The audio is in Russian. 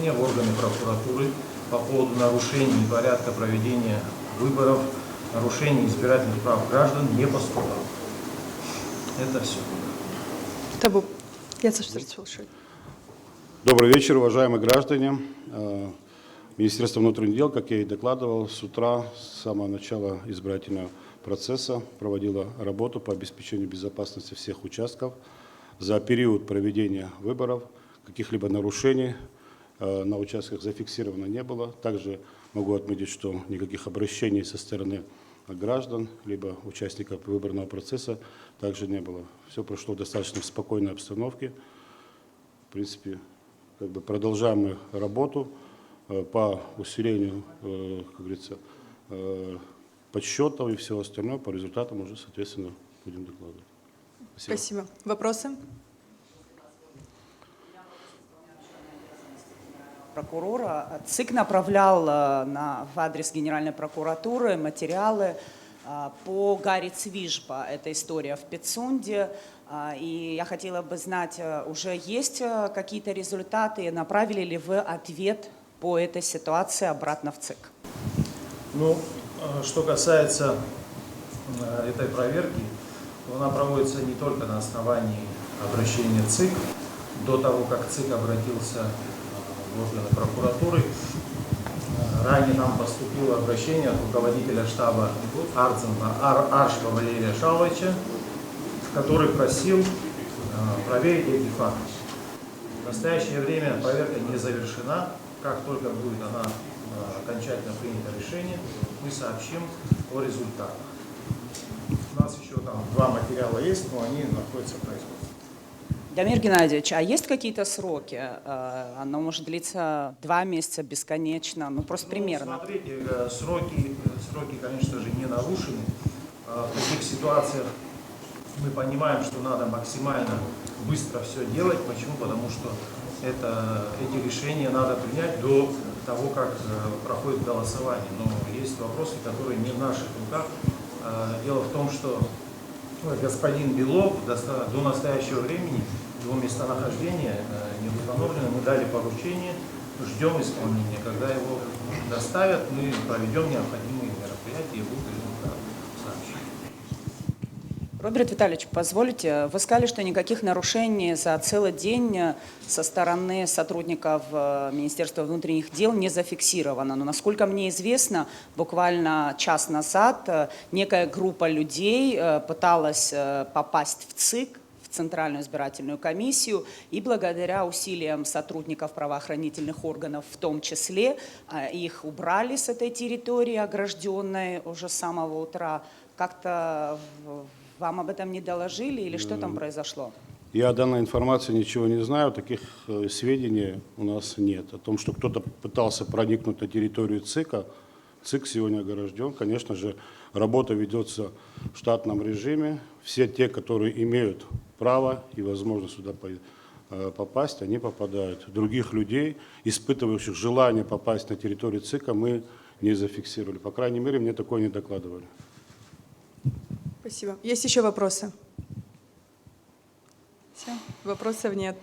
обращения в органы прокуратуры по поводу нарушений порядка проведения выборов, нарушений избирательных прав граждан не поступало. Это все. Добрый вечер, уважаемые граждане. Министерство внутренних дел, как я и докладывал, с утра, с самого начала избирательного процесса проводило работу по обеспечению безопасности всех участков. За период проведения выборов каких-либо нарушений на участках зафиксировано не было. Также могу отметить, что никаких обращений со стороны граждан, либо участников выборного процесса также не было. Все прошло в достаточно спокойной обстановке. В принципе, продолжаем мы работу по усилению, как говорится, подсчетов и всего остального. По результатам уже, соответственно, будем докладывать. Спасибо. Вопросы? Прокурора. ЦИК направлял в адрес Генеральной прокуратуры материалы по Гарри Цвижба. Это история в Пицунде. И я хотела бы знать, уже есть какие-то результаты, направили ли вы ответ по этой ситуации обратно в ЦИК? Ну, что касается этой проверки, то она проводится не только на основании обращения ЦИК. До того, как ЦИК обратился в органы прокуратуры, ранее нам поступило обращение от руководителя штаба Аршева Валерия Шаловича, который просил проверить эти факты. В настоящее время проверка не завершена. Как только будет она окончательно принято решение, мы сообщим о результатах. У нас еще там 2 материала есть, но они находятся в производстве. Дамир Геннадьевич, а есть какие-то сроки? Оно может длиться 2 месяца бесконечно, ну просто примерно. Смотрите, сроки, конечно же, не нарушены. В таких ситуациях мы понимаем, что надо максимально быстро все делать. Почему? Потому что эти решения надо принять до того, как проходит голосование. Но есть вопросы, которые не в наших руках. Дело в том, что господин Белов до настоящего времени, его местонахождение не установлено. Мы дали поручение, ждем исполнения. Когда его доставят, мы проведем необходимые мероприятия и будут результаты сообщения. Роберт Витальевич, позволите, вы сказали, что никаких нарушений за целый день со стороны сотрудников Министерства внутренних дел не зафиксировано. Но, насколько мне известно, буквально час назад некая группа людей пыталась попасть в ЦИК, в Центральную избирательную комиссию, и благодаря усилиям сотрудников правоохранительных органов, в том числе, их убрали с этой территории, огражденной уже с самого утра. Как-то вам об этом не доложили или что там произошло? Я о данной информации ничего не знаю, таких сведений у нас нет. О том, что кто-то пытался проникнуть на территорию ЦИКа, ЦИК сегодня огражден. Конечно же, работа ведется в штатном режиме. Все те, которые имеют право и возможность сюда попасть, они попадают. Других людей, испытывающих желание попасть на территорию ЦИКа, мы не зафиксировали. По крайней мере, мне такое не докладывали. Спасибо. Есть еще вопросы? Все, вопросов нет.